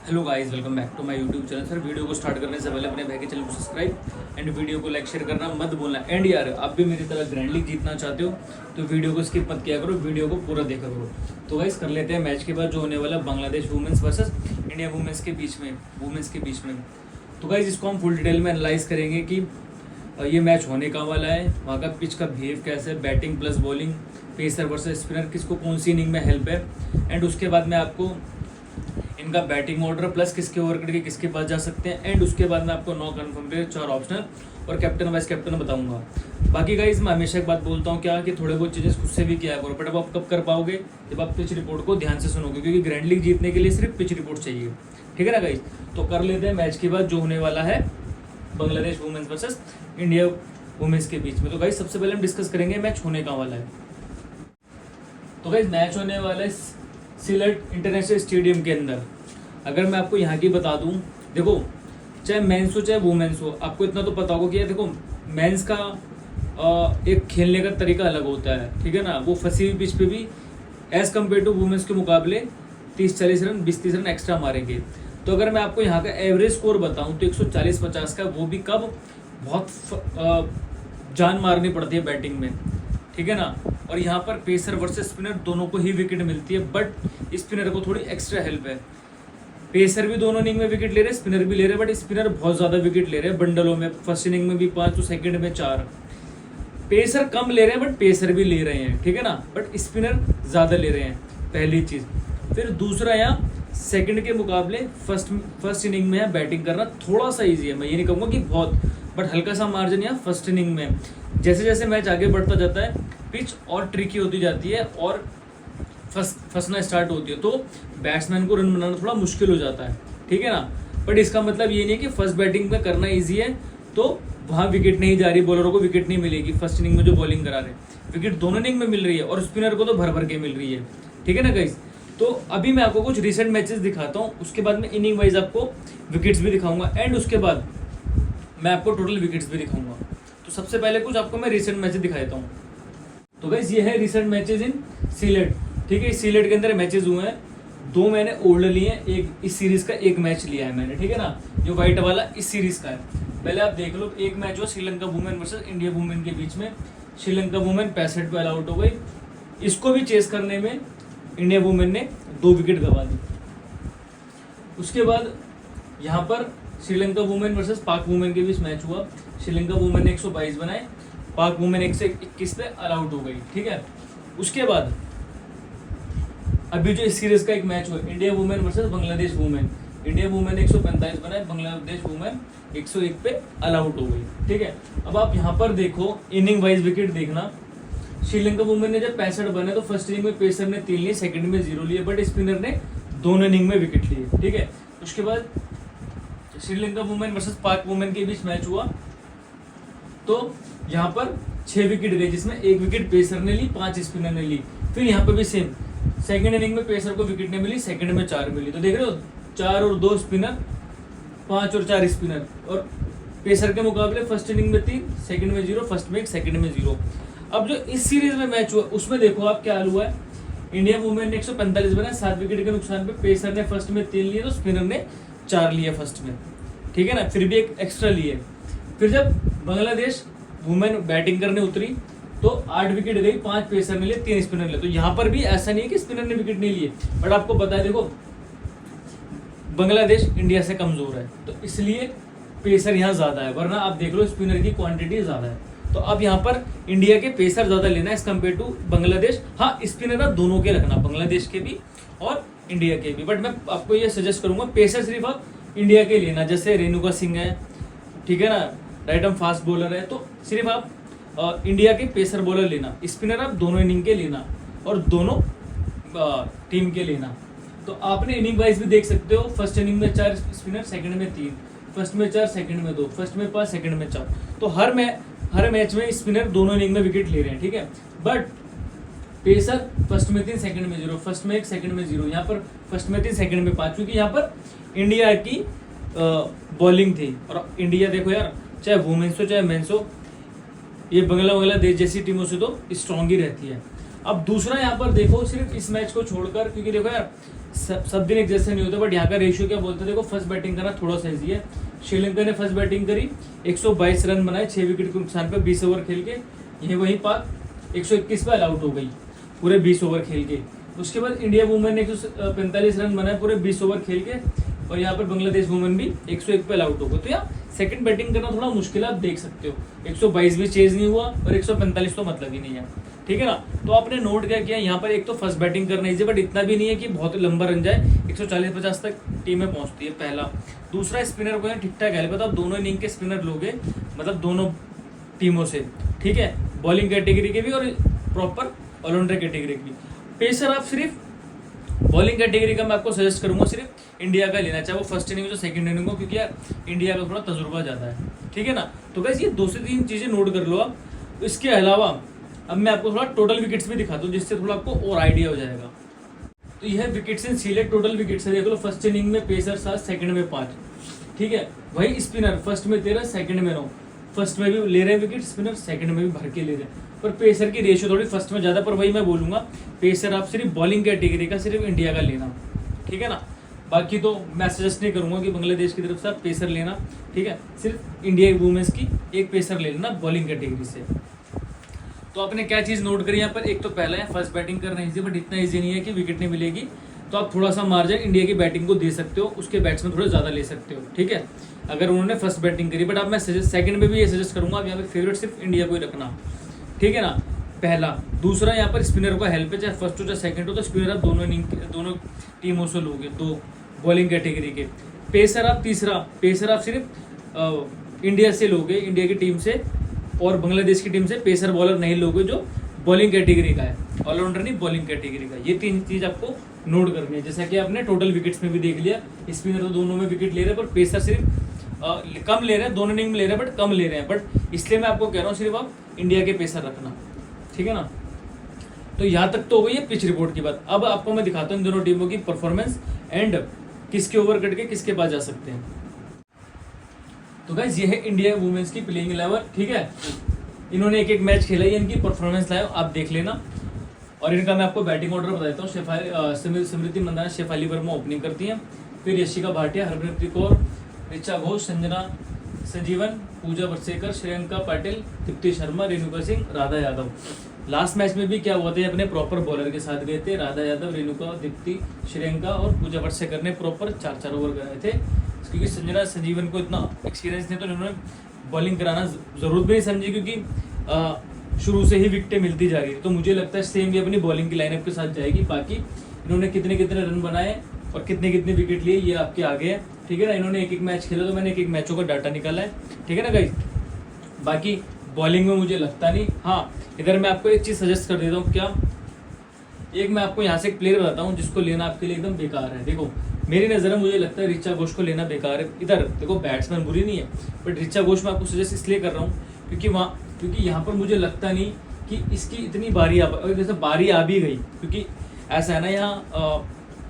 Hello guys, welcome back to my YouTube channel. Sir, video को start करने से पहले अपने भाई के चैनल को सब्सक्राइब एंड वीडियो को लाइक शेयर करना मत भूलना। एंड यार, आप भी मेरी तरह ग्रैंड लीग जीतना चाहते हो तो वीडियो को स्किप मत किया करो, वीडियो को पूरा देखा करो। तो गाइस, कर लेते हैं मैच के बाद जो होने वाला Bangladesh women's versus India women's के बीच में। तो गाइस, इसको हम फुल डिटेल में एनालाइज करेंगे कि ये मैच होने का वाला है, वहाँ का पिच का बिहेव कैसे है, batting plus bowling, pacer versus spinner, किसको कौन सी इनिंग में हेल्प है। एंड उसके बाद मैं आपको इनका बैटिंग ऑर्डर प्लस किसके ओवर करके किसके पास जा सकते हैं। एंड उसके बाद मैं आपको 9 कन्फर्म प्लेयर, 4 ऑप्शनल और कैप्टन वाइस कैप्टन बताऊंगा। बाकी गाइस, मैं हमेशा एक बात बोलता हूँ क्या कि थोड़े बहुत चीज़ें खुद से भी किया करो, बट अब आप कब कर पाओगे जब आप पिच रिपोर्ट को ध्यान से सुनोगे, क्योंकि ग्रैंड लीग जीतने के लिए सिर्फ पिच रिपोर्ट चाहिए। ठीक है ना गाइस, तो कर लेते हैं मैच के बाद जो होने वाला है Bangladesh women's versus India women's के बीच में। तो गाइस, सबसे पहले हम डिस्कस करेंगे मैच होने का वाला है। तो गाइस, मैच होने वाला है सिलेट इंटरनेशनल स्टेडियम के अंदर। अगर मैं आपको यहाँ की बता दूँ, देखो चाहे मेंस हो चाहे वुमेन्स हो, आपको इतना तो पता होगा कि यार देखो मेंस का एक खेलने का तरीका अलग होता है। ठीक है ना, वो फंसी हुई पिच पे भी एज कम्पेयर टू वुमेन्स के मुकाबले 30-40 रन 20-30 रन एक्स्ट्रा मारेंगे। तो अगर मैं आपको यहाँ का एवरेज स्कोर बताऊँ तो 140-50 का, वो भी कब बहुत जान मारनी पड़ती है बैटिंग में। ठीक है ना, और यहाँ पर पेसर वर्सेस स्पिनर दोनों को ही विकेट मिलती है, बट स्पिनर को थोड़ी एक्स्ट्रा हेल्प है। पेसर भी दोनों इनिंग में विकेट ले रहे हैं, स्पिनर भी ले रहे हैं, बट स्पिनर बहुत ज़्यादा विकेट ले रहे हैं बंडलों में। फर्स्ट इनिंग में भी 5 तो सेकंड में 4। पेसर कम ले रहे हैं बट पेसर भी ले रहे हैं। ठीक है ना, बट स्पिनर ज़्यादा ले रहे हैं, पहली चीज़। फिर दूसरा, यहाँ सेकंड के मुकाबले फर्स्ट इनिंग में बैटिंग करना थोड़ा सा ईजी है। मैं ये नहीं कहूँगा कि बहुत, बट हल्का सा मार्जिन यहाँ फर्स्ट इनिंग में। जैसे जैसे मैच आगे बढ़ता जाता है पिच और ट्रिकी होती जाती है और फंसना स्टार्ट होती है, तो बैट्समैन को रन बनाना थोड़ा मुश्किल हो जाता है। ठीक है ना, बट इसका मतलब ये नहीं है कि फर्स्ट बैटिंग में करना इजी है तो वहाँ विकेट नहीं जा रही, बॉलरों को विकेट नहीं मिलेगी। फर्स्ट इनिंग में जो बॉलिंग करा रहे हैं विकेट दोनों इनिंग में मिल रही है और स्पिनर को तो भर भर के मिल रही है। ठीक है ना गाइस, तो अभी मैं आपको कुछ रिसेंट मैचेस दिखाता हूँ, उसके बाद में इनिंग वाइज आपको विकेट्स भी दिखाऊंगा एंड उसके बाद मैं आपको टोटल विकेट्स भी दिखाऊंगा। तो सबसे पहले कुछ आपको मैं रिसेंट मैचेस दिखाता हूँ। तो गाइस, ये है रिसेंट मैचेस इन सिलेट। ठीक है, इस सिलेट के अंदर मैचेस हुए हैं, 2 मैंने ओल्ड लिए हैं, एक इस सीरीज का एक मैच लिया है मैंने। ठीक है ना, जो व्हाइट वाला इस सीरीज का है। पहले आप देख लो, एक मैच हुआ Sri Lanka women versus India women के बीच में। श्रीलंका वुमेन 65 पे ऑल आउट हो गई। इसको भी चेस करने में इंडिया वुमेन ने 2 विकेट गंवा दी। उसके बाद यहाँ पर श्रीलंका वुमेन वर्सेस पाक वुमेन के बीच मैच हुआ। श्रीलंका वुमेन ने 122 बनाए, पाक वुमेन 121 पे ऑल आउट हो गई। ठीक है, उसके बाद अभी जो इस सीरीज का एक मैच हुआ, India women versus Bangladesh women. India women 145 बनाए, बांग्लादेश वुमेन 101 पे ऑल आउट हो गई। ठीक है, अब आप यहाँ पर देखो इनिंग वाइज विकेट देखना। श्रीलंका वुमेन ने जब 65 बने तो फर्स्ट इनिंग में पेसर ने 3 लिए, सेकंड में 0 लिए, बट स्पिनर ने दोनों इनिंग में विकेट लिए। ठीक है, उसके बाद श्रीलंका वुमेन वर्सेस पाक वुमेन के बीच मैच हुआ तो यहाँ पर 6 विकेट गए, जिसमें 1 विकेट पेसर ने ली, 5 स्पिनर ने ली। फिर यहाँ पर भी सेम, सेकंड इनिंग में पेसर को विकेट नहीं मिली, सेकंड में 4 मिली। तो देख रहे हो, 4 और 2 स्पिनर, 5 और 4 स्पिनर। और पेसर के मुकाबले फर्स्ट इनिंग में 3, सेकंड में 0, फर्स्ट में 1, सेकंड में 0। अब जो इस सीरीज में मैच हुआ उसमें देखो आप क्या हाल हुआ है। इंडिया वुमेन ने 145 बनाए, 7 विकेट के नुकसान पे। पेसर ने फर्स्ट में 3 लिए तो स्पिनर ने 4 लिए फर्स्ट में। ठीक है ना, फिर भी एक एक्स्ट्रा लिए। फिर जब बांग्लादेश वुमेन बैटिंग करने उतरी तो 8 विकेट गई, 5 पेसर ने लिए, 3 स्पिनर लिए। तो यहाँ पर भी ऐसा नहीं है कि स्पिनर ने विकेट नहीं लिए, बट आपको पता है देखो बांग्लादेश इंडिया से कमजोर है तो इसलिए पेसर यहाँ ज्यादा है, वरना आप देख लो स्पिनर की क्वांटिटी ज्यादा है। तो अब यहाँ पर इंडिया के पेसर ज्यादा लेना है एज कम्पेयर टू बांग्लादेश। हाँ, स्पिनर आप दोनों के रखना, बांग्लादेश के भी और इंडिया के भी, बट मैं आपको ये सजेस्ट करूंगा पेसर सिर्फ आप इंडिया के लेना। जैसे रेणुका सिंह है, ठीक है ना, राइट आर्म फास्ट बॉलर है, तो सिर्फ आप इंडिया के पेसर बॉलर लेना। स्पिनर आप दोनों इनिंग के लेना और दोनों टीम के लेना। तो आपने इनिंग वाइज भी देख सकते हो, फर्स्ट इनिंग में 4 स्पिनर, सेकंड में 3, फर्स्ट में 4, सेकंड में 2, फर्स्ट में 5, सेकंड में 4। तो हर मैच में स्पिनर दोनों इनिंग में विकेट ले रहे हैं। ठीक है, बट पेसर फर्स्ट में 3, सेकंड में 0, फर्स्ट में 1, सेकंड में 0। यहाँ पर फर्स्ट में 3, सेकंड में 5, क्योंकि यहाँ पर इंडिया की बॉलिंग थी। और इंडिया देखो यार, चाहे वुमेन्स हो चाहे मेंस हो, ये बांग्लादेश जैसी टीमों से तो स्ट्रॉन्ग ही रहती है। अब दूसरा यहाँ पर देखो, सिर्फ इस मैच को छोड़कर, क्योंकि देखो यार सब दिन एक जैसे नहीं होता, बट यहाँ का रेशियो क्या बोलते हैं, देखो फर्स्ट बैटिंग करना थोड़ा सा ईजी है। श्रीलंका ने फर्स्ट बैटिंग करी, 122 रन बनाए 6 विकेट के नुकसान पे 20 ओवर खेल के। ये वहीं पाक 121 पे आउट हो गई पूरे 20 ओवर खेल के। उसके बाद इंडिया वुमेन ने 145 रन बनाए पूरे 20 ओवर खेल के, और यहाँ पर बांग्लादेश वुमेन भी 101 पे आउट हो गई। तो यहाँ सेकंड बैटिंग करना थोड़ा मुश्किल है, आप देख सकते हो। 122 भी चेज नहीं हुआ और 145 तो मतलब ही नहीं है, ठीक है ना। तो आपने नोट क्या किया, यहाँ पर एक तो फर्स्ट बैटिंग करना इजी, बट इतना भी नहीं है कि बहुत लंबा रन जाए, 140-50 तक टीमें पहुंचती है, पहला। दूसरा, स्पिनर को ठीक ठाक है, बताओ दोनों इनिंग के स्पिनर लोगे, मतलब दोनों टीमों से, ठीक है, बॉलिंग कैटेगरी के भी और प्रॉपर ऑलराउंडर कैटेगरी के भी। पेसर आप सिर्फ बॉलिंग कैटेगरी का मैं आपको सजेस्ट करूंगा सिर्फ इंडिया का लेना, चाहे वो फर्स्ट इनिंग हो सेकंड इनिंग हो, क्योंकि यार इंडिया का थोड़ा तजुर्बा ज़्यादा है, ठीक है ना। तो गाइस ये 2 से 3 चीज़ें नोट कर लो आप। इसके अलावा अब मैं आपको थोड़ा टोटल विकेट्स भी दिखाता हूँ, जिससे थोड़ा आपको और आइडिया हो जाएगा। तो यह wickets in select total wickets है, देख लो। फर्स्ट इनिंग में पेसर 7, सेकंड में 5, ठीक है। वही स्पिनर फर्स्ट में 13, सेकंड में 9। फर्स्ट में भी ले रहे हैं विकेट स्पिनर, सेकंड में भी भर के ले रहे हैं, पर पेसर की रेशियो थोड़ी फर्स्ट में ज़्यादा। पर वही मैं बोलूँगा, पेसर आप सिर्फ बॉलिंग कैटेगरी का सिर्फ इंडिया का लेना, ठीक है ना। बाकी तो मैं सजेस्ट नहीं करूँगा कि बांग्लादेश की तरफ से आप पेसर लेना, ठीक है। सिर्फ इंडिया वुमेन्स की एक पेसर ले लेना बॉलिंग कैटेगरी से। तो आपने क्या चीज़ नोट करी यहाँ पर, एक तो पहला है फर्स्ट बैटिंग करना इजी, बट इतना इजी नहीं है कि विकेट नहीं मिलेगी। तो आप थोड़ा सा मार्जिन इंडिया की बैटिंग को दे सकते हो, उसके बैट्समैन थोड़े ज़्यादा ले सकते हो, ठीक है, अगर उन्होंने फर्स्ट बैटिंग करी। बट अब मैं सेकंड में भी ये सजेस्ट करूँगा, आप यहाँ पे फेवरेट सिर्फ इंडिया को ही रखना, ठीक है ना, पहला। दूसरा, यहाँ पर स्पिनर को हेल्प है, चाहे फर्स्ट हो चाहे सेकंड हो, तो स्पिनर आप दोनों टीमों से लोगे, 2 बॉलिंग कैटेगरी के। पेसर आप तीसरा, पेसर आप सिर्फ इंडिया से लोगे, इंडिया की टीम से, और बांग्लादेश की टीम से पेसर बॉलर नहीं लोगे जो बॉलिंग कैटेगरी का है, ऑलराउंडर नहीं बॉलिंग कैटेगरी का। ये 3 चीज़ आपको नोट करनी है। जैसा कि आपने टोटल विकेट्स में भी देख लिया, स्पिनर तो दोनों में विकेट ले रहे हैं, पर पेसर सिर्फ कम ले रहे हैं, दोनों इनिंग में ले रहे हैं, बट कम ले रहे हैं। बट इसलिए मैं आपको कह रहा हूँ सिर्फ आप इंडिया के पेसर रखना, ठीक है ना। तो यहाँ तक तो हो गई है पिच रिपोर्ट की बात। अब आपको मैं दिखाता हूँ इन दोनों टीमों की परफॉर्मेंस एंड किसके ओवर कट के किसके पास जा सकते हैं। तो गाइस ये है इंडिया वुमेन्स की प्लेइंग 11, ठीक है। इन्होंने एक मैच खेला, ये इनकी परफॉर्मेंस लाइव आप देख लेना। और इनका मैं आपको बैटिंग ऑर्डर बता देता हूँ। स्मृति मंदाना, शेफाली वर्मा ओपनिंग करती हैं, फिर यशिका भाटिया, हरप्रीत कौर, ऋचा घोष, संजना संजीवन, पूजा वर्सेकर, श्रेयंका पाटिल, दीप्ति शर्मा, रेणुका सिंह, राधा यादव। लास्ट मैच में भी क्या हुआ था, अपने प्रॉपर बॉलर के साथ गए थे। राधा यादव, रेणुका, दीप्ति, श्रेयंका और पूजा वर्सेकर ने प्रॉपर 4-4 ओवर कराए थे, क्योंकि संजना संजीवन को इतना एक्सपीरियंस नहीं, तो उन्होंने बॉलिंग कराना जरूरत भी नहीं समझी, क्योंकि शुरू से ही विकेटें मिलती जा रही है। तो मुझे लगता है सेम भी अपनी बॉलिंग की लाइनअप के साथ जाएगी। बाकी इन्होंने कितने कितने रन बनाए और कितने कितने विकेट लिए ये आपके आगे है, ठीक है ना। इन्होंने एक मैच खेला, तो मैंने एक मैचों का डाटा निकाला है, ठीक है ना गाइस। बाकी बॉलिंग में मुझे लगता नहीं। हाँ, इधर मैं आपको एक चीज़ सजेस्ट कर देता हूँ, क्या, एक मैं आपको यहाँ से एक प्लेयर बताता हूँ जिसको लेना आपके लिए एकदम बेकार है। देखो मेरी नज़र में मुझे लगता है ऋचा घोष को लेना बेकार है। इधर देखो बैट्समैन बुरी नहीं है, बट ऋचा घोष मैं आपको सजेस्ट इसलिए कर रहा हूँ क्योंकि यहाँ पर मुझे लगता नहीं कि इसकी इतनी बारी जैसे बारी आ भी गई, क्योंकि ऐसा है ना, यहाँ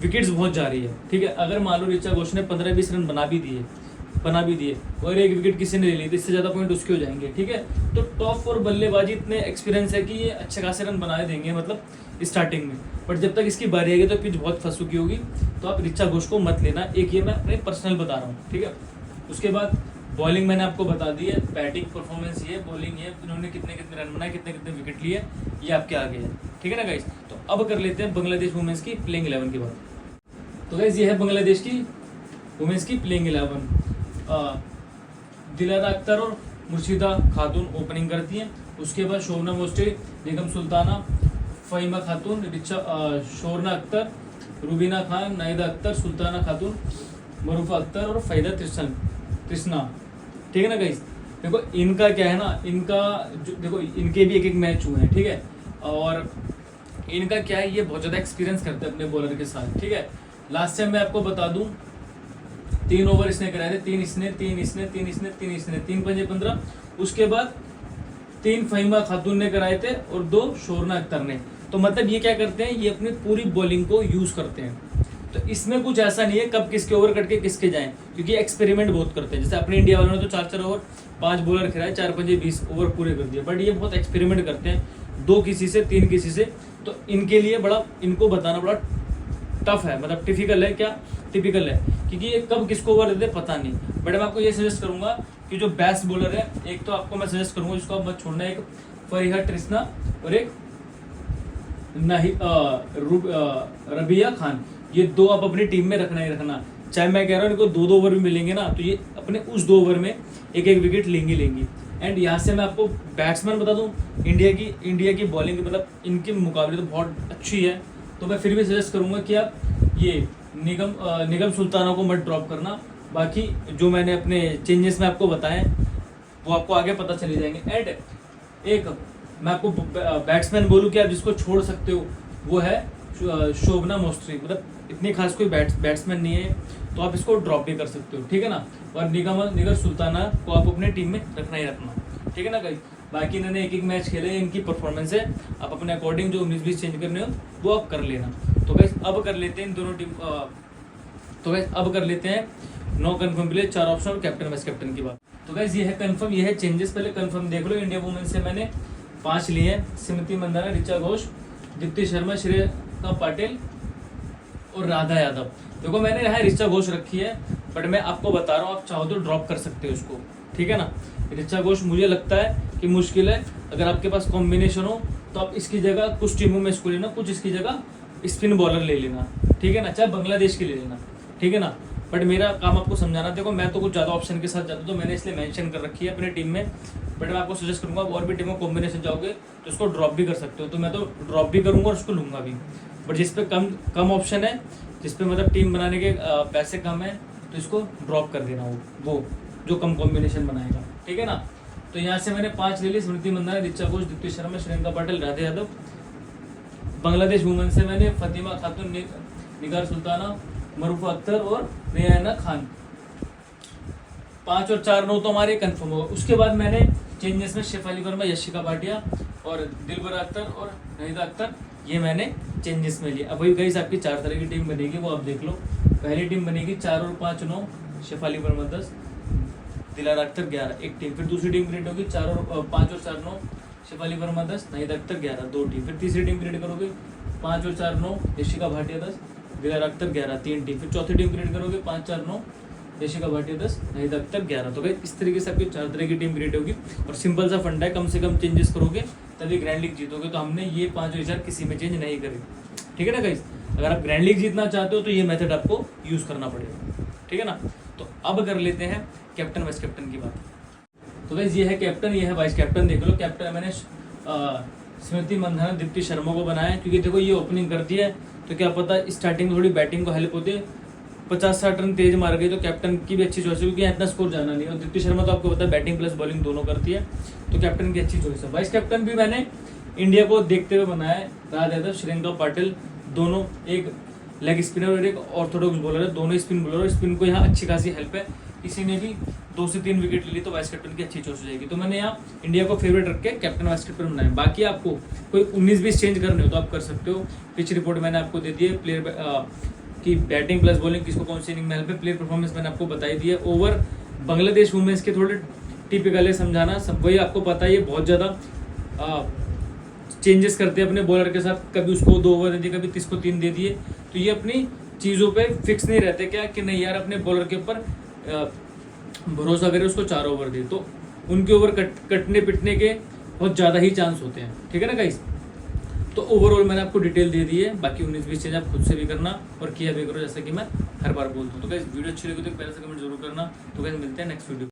विकेट्स बहुत जा रही है, ठीक है। अगर मान लो ऋचा घोष ने 15-20 रन बना भी दिए और एक विकेट किसी ने ले ली, तो इससे ज़्यादा पॉइंट उसके हो जाएंगे, ठीक है। तो टॉप 4 बल्लेबाजी इतने एक्सपीरियंस है कि ये अच्छे खासे रन बना देंगे, मतलब स्टार्टिंग में। बट जब तक इसकी बारी आएगी तो पिच बहुत फंस चुकी होगी, तो आप ऋचा घोष को मत लेना। एक ये मैं अपने पर्सनल बता रहा हूँ, ठीक है। उसके बाद बॉलिंग मैंने आपको बता दी है, बैटिंग परफॉर्मेंस ये, बॉलिंग ये, इन्होंने कितने कितने रन बनाए, कितने कितने विकेट लिए, ये आपके आगे है, ठीक है ना गाइस। तो अब कर लेते हैं बांग्लादेश वुमेन्स की प्लेइंग 11 की बात। तो गाइस ये है बांग्लादेश की वुमेन्स की प्लेइंग 11। दिलारा अख्तर और मुर्शिदा खातून ओपनिंग करती हैं। उसके बाद शोभना मोस्टे, बेगम सुल्ताना, फ़हीमा खातून, शोरना अख्तर, रुबीना खान, नाहिदा अख्तर, सुल्ताना खातून, मरूफा अख्तर और फ़ायदा कृष्णा, ठीक है ना गाइस। देखो इनका क्या है ना, देखो इनके भी एक मैच हुए हैं, ठीक है। और इनका क्या है, ये बहुत ज़्यादा एक्सपीरियंस करते हैं अपने बॉलर के साथ, ठीक है। लास्ट टाइम मैं आपको बता दूं 3 ओवर इसने कराए थे, 3 इसने, 3 इसने, 3 इसने, 3 इसने, 3 पंजे 15। उसके बाद 3 फ़हीमा खातून ने कराए थे और 2 शोरना अख्तर ने। तो मतलब ये क्या करते हैं, ये अपनी पूरी बॉलिंग को यूज़ करते हैं। तो इसमें कुछ ऐसा नहीं है कब किसके ओवर कट के किसके जाएं, क्योंकि एक्सपेरिमेंट बहुत करते हैं। जैसे अपने इंडिया वालों ने तो 4-4 ओवर 5 बॉलर खिलाए, 4 पंजे 20 ओवर पूरे कर दिए। बट ये बहुत एक्सपेरिमेंट करते हैं, 2 किसी से 3 किसी से। तो इनके लिए इनको बताना बड़ा टफ है, मतलब टिपिकल है, क्या टिपिकल है, क्योंकि ये कब किसको ओवर देते पता नहीं। बट मैं आपको ये सजेस्ट करूंगा कि जो बेस्ट बॉलर है, एक तो आपको मैं सजेस्ट करूंगा जिसको आप मत छोड़ना, एक फरीहा ट्रिस्ना और एक रबिया खान, ये दो आप अपनी टीम में रखना ही रखना। चाहे मैं कह रहा हूँ इनको 2-2 ओवर भी मिलेंगे ना, तो ये अपने उस 2 ओवर में एक विकेट लेंगी। एंड यहाँ से मैं आपको बैट्समैन बता दूं, इंडिया की बॉलिंग मतलब इनके मुकाबले तो बहुत अच्छी है, तो मैं फिर भी सजेस्ट करूंगा कि आप ये निगम सुल्ताना को मत ड्रॉप करना। बाकी जो मैंने अपने चेंजेस में आपको बताएं वो आपको आगे पता चले जाएंगे। एंड एक मैं आपको बैट्समैन बोलूँ कि आप जिसको छोड़ सकते हो वो है शोभना मोस्ट्री, मतलब इतनी खास कोई बैट्समैन नहीं है, तो आप इसको ड्रॉप भी कर सकते हो, ठीक है ना। और निगर सुल्ताना को आप अपने टीम में रखना ही रखना, ठीक है ना गाइस। बाकी इन्होंने एक मैच खेले, इनकी परफॉर्मेंस है, आप अपने अकॉर्डिंग जो 19-20 चेंज करने हो वो आप कर लेना। तो गाइस अब कर लेते हैं इन दोनों टीम तो गाइस अब कर लेते हैं 9 कन्फर्म के लिए 4 ऑप्शन और कैप्टन वाइस कैप्टन की बात। तो गाइस ये है कन्फर्म, ये है चेंजेस। पहले कन्फर्म देख लो, इंडिया वुमेन से मैंने 5 लिए हैं, स्मृति मंदाना, ऋचा घोष, दीप्ति शर्मा, श्रेया पाटिल और राधा यादव। देखो मैंने यहाँ ऋचा घोष रखी है, बट मैं आपको बता रहा हूँ आप चाहो तो ड्रॉप कर सकते हो उसको, ठीक है ना। ऋचा घोष मुझे लगता है कि मुश्किल है, अगर आपके पास कॉम्बिनेशन हो तो आप इसकी जगह कुछ टीमों में इसको लेना, कुछ इसकी जगह स्पिन बॉलर ले लेना, ठीक है ना, चाहे बांग्लादेश के ले लेना, ठीक है ना। बट मेरा काम आपको समझाना, देखो मैं तो कुछ ज़्यादा ऑप्शन के साथ जाता हूँ, तो मैंने इसलिए मेंशन कर रखी है अपनी टीम में। बट मैं आपको सजेस्ट करूँगा और भी टीमों कॉम्बिनेशन जाओगे तो उसको ड्रॉप भी कर सकते हो, तो मैं तो ड्रॉप भी करूँगा और उसको लूँगा भी। बट जिस पे कम ऑप्शन है, जिस पे मतलब टीम बनाने के पैसे कम है, तो इसको ड्रॉप कर देना, वो जो कम कॉम्बिनेशन बनाएगा, ठीक है ना। तो यहाँ से मैंने 5 ले ली, स्मृति मंदाना, ऋचा घोष, दीप्ति शर्मा, श्रेया पाटिल, राधा यादव। बांग्लादेश वुमेन से मैंने फतिमा खातून, निगार सुल्ताना, मरूफा अख्तर और रेहाना खान। 5 और 4 9 तो हमारे कंफर्म होगा। उसके बाद मैंने चेंजेस में शेफाली वर्मा, यशिका भाटिया और दिलबरा अख्तर और नहिदा अख्तर, ये मैंने चेंजेस में लिए। अब वही गाइस आपकी 4 तरह की टीम बनेगी, वो आप देख लो। पहली टीम बनेगी 4 और 5 9, शेफाली वर्मा 10, दिलारा अख्तर 11 एक टीम। फिर दूसरी टीम क्रिएट होगी 5 और 4 9, शेफाली वर्मा 10, नहिदा अख्तर 11 2 टीम। फिर तीसरी टीम क्रिएट करोगे 5 और 4 9, यशिका भाटिया 10, दिलारा अख्तर 11 3 टीम। फिर चौथी टीम क्रिएट करोगे 5 4 9, यशिका भाटिया 10, नहिदा अख्तर 11। तो गाइस इस तरीके से आपकी 4 तरह की टीम क्रिएट होगी और सिंपल सा फंडा है, कम से कम चेंजेस करोगे तभी ग्रैंड लीग जीतोगे। तो हमने ये 5 विचार किसी में चेंज नहीं करे, ठीक है ना गाइस। अगर आप ग्रैंड लीग जीतना चाहते हो तो ये मेथड आपको यूज करना पड़ेगा, ठीक है ना। तो अब कर लेते हैं कैप्टन वाइस कैप्टन की बात। तो गाइस ये है कैप्टन, ये है वाइस कैप्टन, देख लो। कैप्टन मैंने स्मृति मंदाना, दीप्ति शर्मा को बनाया, क्योंकि देखो ये ओपनिंग करती है तो क्या पता स्टार्टिंग में थोड़ी बैटिंग को हेल्प होती है। 50-60 रन तेज मार गई तो कैप्टन की भी अच्छी चॉइस है, क्योंकि इतना स्कोर जाना नहीं। और दीप्ति शर्मा तो आपको पता है बैटिंग प्लस बॉलिंग दोनों करती है, तो कैप्टन की अच्छी चॉइस है। वाइस कैप्टन भी मैंने इंडिया को देखते हुए बनाया है, राधा यादव, श्रेया पाटिल, दोनों एक लेग स्पिनर और एक ऑर्थोडॉक्स बॉलर है, दोनों स्पिन बॉलर। और स्पिन को यहाँ अच्छी खासी हेल्प है, किसी ने भी 2 से 3 विकेट ले ली तो वाइस कैप्टन की अच्छी चॉइस हो जाएगी। तो मैंने यहाँ इंडिया को फेवरेट रख के कैप्टन वाइस कैप्टन बनाया। बाकी आपको कोई 19-20 चेंज करने हो तो आप कर सकते हो। पिच रिपोर्ट मैंने आपको दे दी है, प्लेयर की बैटिंग प्लस बॉलिंग किसको कौन सी इनिंग में हेल्प है, प्लेयर परफॉर्मेंस मैंने आपको बताई दी है। ओवर बांग्लादेश वुमेन्स के थोड़े टिपिकल है, समझाना सब वही आपको पता है, ये बहुत ज़्यादा चेंजेस करते हैं अपने बॉलर के साथ, कभी उसको 2 ओवर दे दिए, कभी 30 को 3 दे दिए। तो ये अपनी चीज़ों पे फिक्स नहीं रहते, क्या कि नहीं यार अपने बॉलर के ऊपर भरोसा करें, उसको 4 ओवर दे, तो उनके ओवर कटने पिटने के बहुत ज़्यादा ही चांस होते हैं, ठीक है ना गाइस। तो ओवरऑल मैंने आपको डिटेल दे दी है, बाकी 19-20 चेंज आप खुद से भी करना और किया भी करो, जैसे कि मैं हर बार बोलता हूँ। तो गाइस वीडियो अच्छी लगी तो पहले से कमेंट जरूर करना। तो गाइस मिलते हैं नेक्स्ट वीडियो।